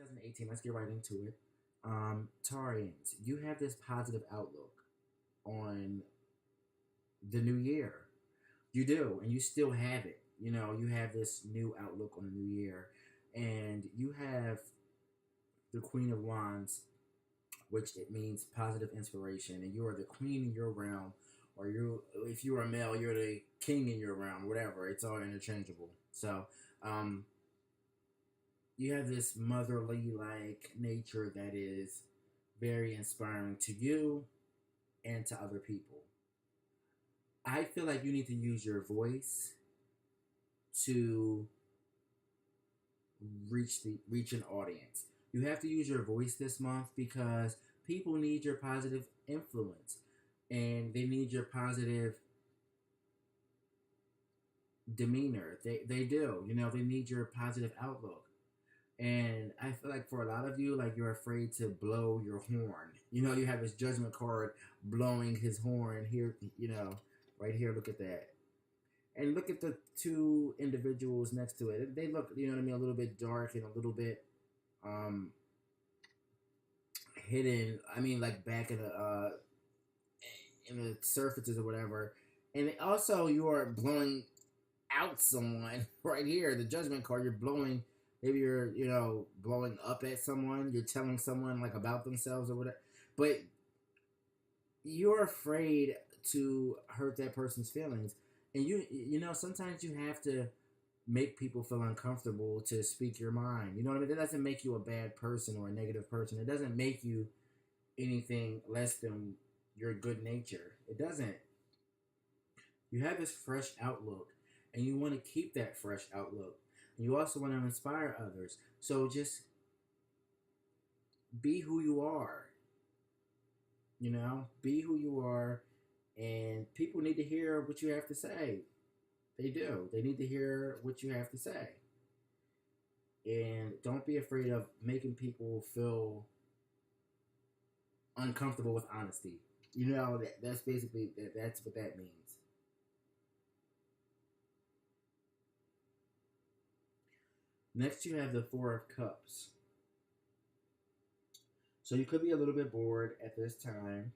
2018, let's get right into it. Tarians, you have this positive outlook on the new year. You do, and you still have it. You know, you have this new outlook on the new year, and you have the Queen of Wands, which it means positive inspiration, and you are the queen in your realm, or if you're a male, you're the king in your realm, whatever. It's all interchangeable. So, um, you have this motherly like nature that is very inspiring to you and to other people. I feel like you need to use your voice to reach an audience. You have to use your voice this month because people need your positive influence and they need your positive demeanor. They do. You know, they need your positive outlook. And I feel like for a lot of you, like you're afraid to blow your horn. You know, you have this judgment card blowing his horn here, right here. Look at that. And look at the two individuals next to it. They look, you know what I mean, a little bit dark and a little bit um hidden. I mean, like back in the surfaces or whatever. And also, you are blowing out someone right here. The judgment card. You're blowing. Maybe you're blowing up at someone. You're telling someone like about themselves or whatever. But you're afraid to hurt that person's feelings, and sometimes you have to make people feel uncomfortable to speak your mind. You know what I mean? That doesn't make you a bad person or a negative person. It doesn't make you anything less than your good nature. It doesn't. You have this fresh outlook, and you want to keep that fresh outlook. And you also want to inspire others. So just be who you are. Be who you are, and people need to hear what you have to say. They do. They need to hear what you have to say. And don't be afraid of making people feel uncomfortable with honesty. That's basically that's what that means. Next, you have the Four of Cups. So you could be a little bit bored at this time.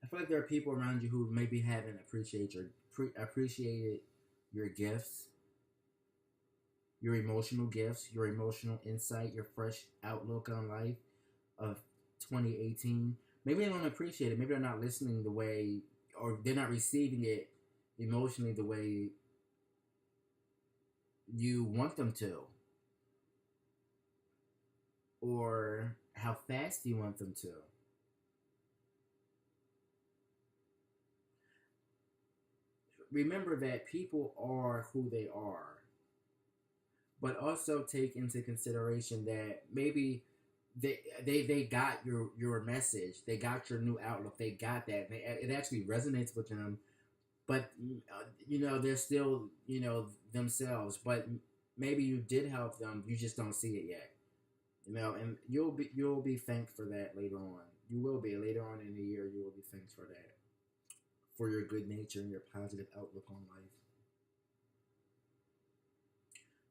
I feel like there are people around you who maybe haven't appreciated your gifts, your emotional gifts, your emotional insight, your fresh outlook on life of 2018. Maybe they don't appreciate it. Maybe they're not listening the way, or they're not receiving it emotionally the way you want them to, or how fast you want them to. Remember that people are who they are, but also take into consideration that maybe they got your message, they got your new outlook, they got that, it actually resonates with them, but they're still themselves, but maybe you did help them, you just don't see it yet, and you'll be thanked for that later on. You will be later on in the year. You will be thanked for that, for your good nature and your positive outlook on life.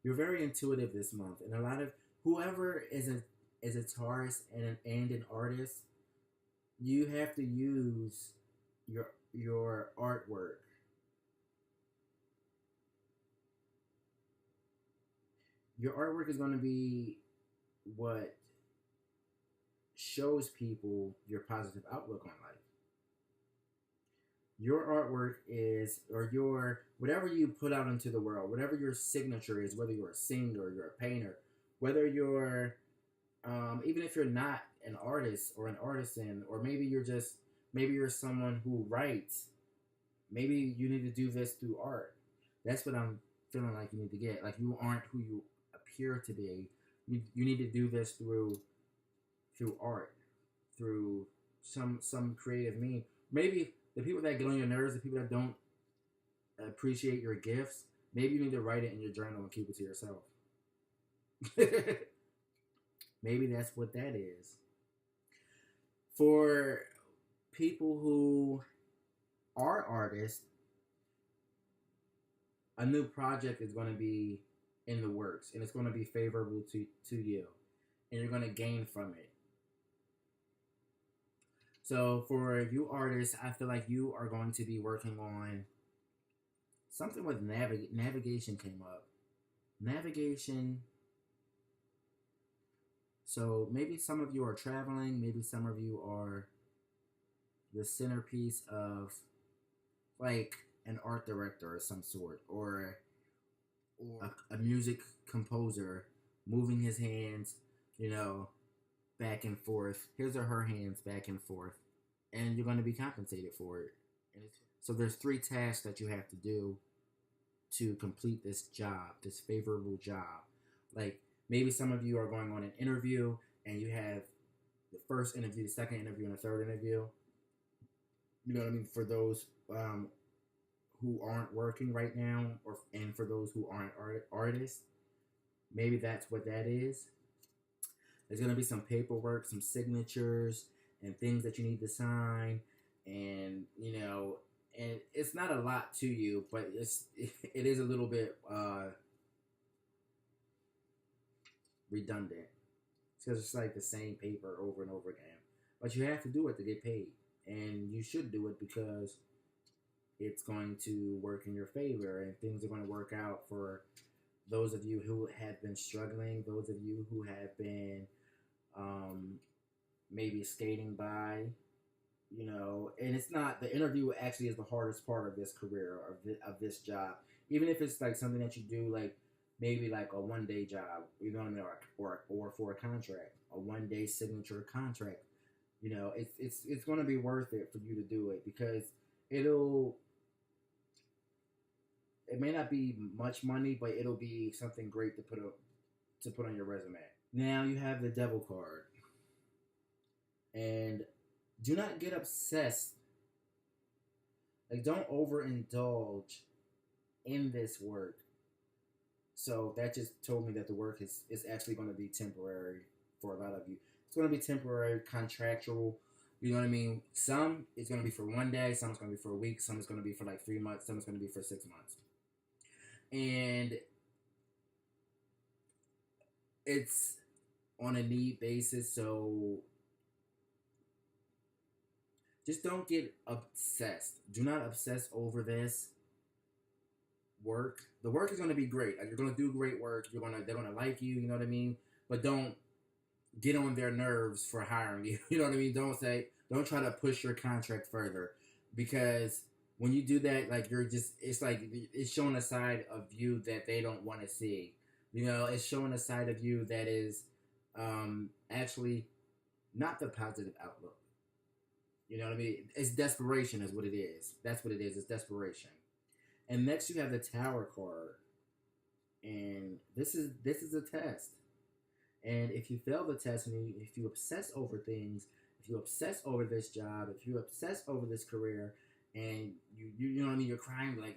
You're very intuitive this month, and a lot of whoever is a Taurus and an artist, you have to use your artwork. Your artwork is going to be what shows people your positive outlook on life. Your artwork is, or your whatever you put out into the world, whatever your signature is, whether you're a singer, you're a painter, whether you're even if you're not an artist or an artisan, or maybe you're someone who writes, maybe you need to do this through art. That's what I'm feeling like you need to get. Like, you aren't who you appear to be. You need to do this through art, through some creative means. Maybe the people that get on your nerves, the people that don't appreciate your gifts, maybe you need to write it in your journal and keep it to yourself. Maybe that's what that is. For people who are artists, a new project is going to be in the works, and it's going to be favorable to you, and you're going to gain from it. So for you artists, I feel like you are going to be working on something with navigation came up. Navigation. So maybe some of you are traveling, maybe some of you are the centerpiece of like an art director of some sort, or a music composer moving his hands, you know, back and forth, his or her hands back and forth, and you're going to be compensated for it. So there's 3 tasks that you have to do to complete this job, this favorable job. Like maybe some of you are going on an interview and you have the first interview, the second interview, and the third interview. You know what I mean? For those who aren't working right now, and for those who aren't artists, maybe that's what that is. There's gonna be some paperwork, some signatures, and things that you need to sign, and and it's not a lot to you, but it is a little bit redundant because it's like the same paper over and over again. But you have to do it to get paid, and you should do it because it's going to work in your favor, and things are going to work out for those of you who have been struggling, those of you who have been maybe skating by, and it's not, the interview actually is the hardest part of this career, of this job. Even if it's like something that you do, like maybe like a 1-day job, you know what I mean, or for a contract, a 1-day signature contract, it's going to be worth it for you to do it, because it may not be much money, but it'll be something great to put on your resume. Now you have the devil card. And do not get obsessed. Like, don't overindulge in this work. So that just told me that the work is actually going to be temporary for a lot of you. It's going to be temporary, contractual. You know what I mean? Some it's going to be for 1 day, some is going to be for a week, some is going to be for like 3 months, some is going to be for 6 months. And it's on a need basis, so just don't get obsessed. Do not obsess over this work. The work is going to be great. Like, you're going to do great work. They're going to like you. You know what I mean? But don't get on their nerves for hiring you. You know what I mean? Don't try to push your contract further, because when you do that, like, it's showing a side of you that they don't want to see. It's showing a side of you that is actually not the positive outlook. You know what I mean? It's desperation is what it is. That's what it is. It's desperation. And next you have the Tower card. And this is a test. And if you fail the test, and if you obsess over things, if you obsess over this job, if you obsess over this career, and you know what I mean, you're crying like,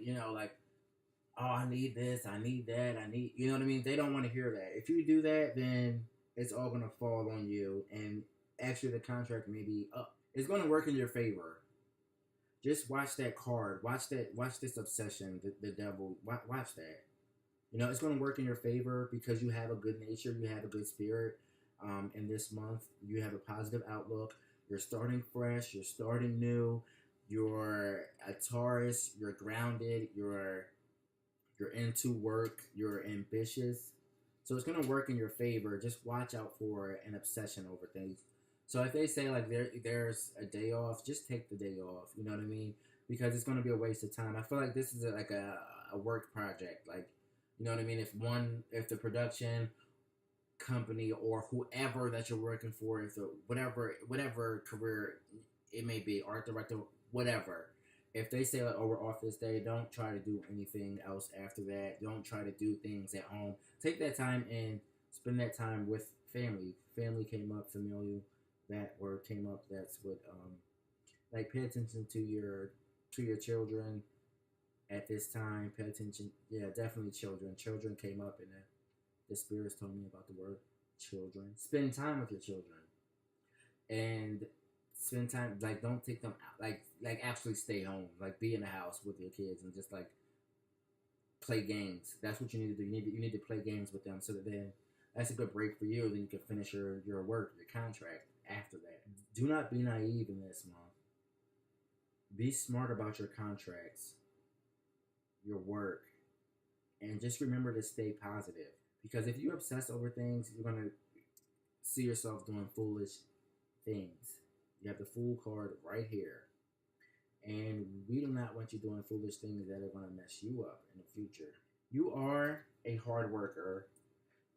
oh, I need this, I need that, you know what I mean? They don't want to hear that. If you do that, then it's all going to fall on you, and actually the contract may be up. It's going to work in your favor. Just watch that card. Watch this obsession, the devil. Watch that. It's going to work in your favor because you have a good nature. You have a good spirit. In this month, you have a positive outlook. You're starting fresh. You're starting new. You're a Taurus. You're grounded. You're into work. You're ambitious. So it's going to work in your favor. Just watch out for an obsession over things. So if they say like there's a day off, just take the day off. You know what I mean? Because it's going to be a waste of time. I feel like this is like a work project. Like, you know what I mean? If the production company or whoever that you're working for, if the whatever career it may be, art director, whatever. If they say like, oh, we're off this day, don't try to do anything else after that. Don't try to do things at home. Take that time and spend that time with family. Family came up, familial. That word came up. That's what like, pay attention to your children at this time. Pay attention. Yeah, definitely children. Children came up, and the spirits told me about the word children. Spend time with your children, and spend time, like, don't take them out, like actually stay home, like be in the house with your kids and just like play games. That's what you need to do. You need to play games with them so that then that's a good break for you. Then you can finish your work, your contract after that. Do not be naive in this month. Be smart about your contracts, your work, and just remember to stay positive. Because if you obsess over things, you're gonna see yourself doing foolish things. You have the Fool card right here. And we do not want you doing foolish things that are going to mess you up in the future. You are a hard worker.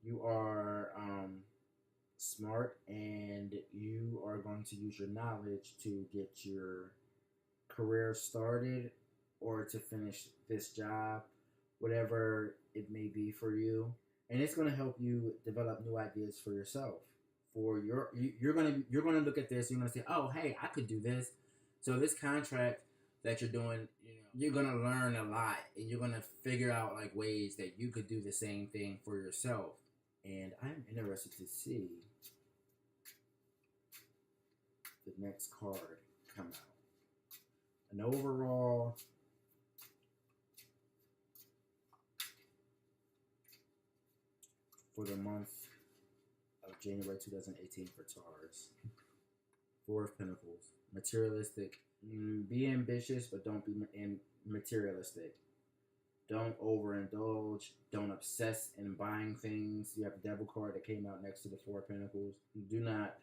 You are smart, and you are going to use your knowledge to get your career started or to finish this job, whatever it may be for you. And it's going to help you develop new ideas for yourself. You're gonna look at this. You're gonna say, "Oh, hey, I could do this." So this contract that you're doing, you're gonna learn a lot, and you're gonna figure out like ways that you could do the same thing for yourself. And I'm interested to see the next card come out. An overall for the month of January 2018 for Taurus. Four of Pentacles. Materialistic. Be ambitious, but don't be materialistic. Don't overindulge. Don't obsess in buying things. You have the Devil card that came out next to the Four of Pentacles. Do not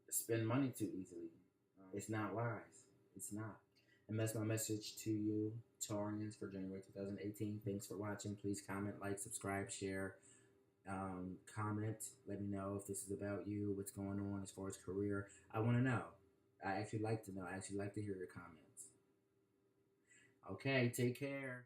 spend money too easily. It's not wise. It's not. And that's my message to you, Taurians, for January 2018. Thanks for watching. Please comment, like, subscribe, share. Comment. Let me know if this is about you. What's going on as far as career. I want to know. I actually like to know. I actually like to hear your comments. Okay, take care.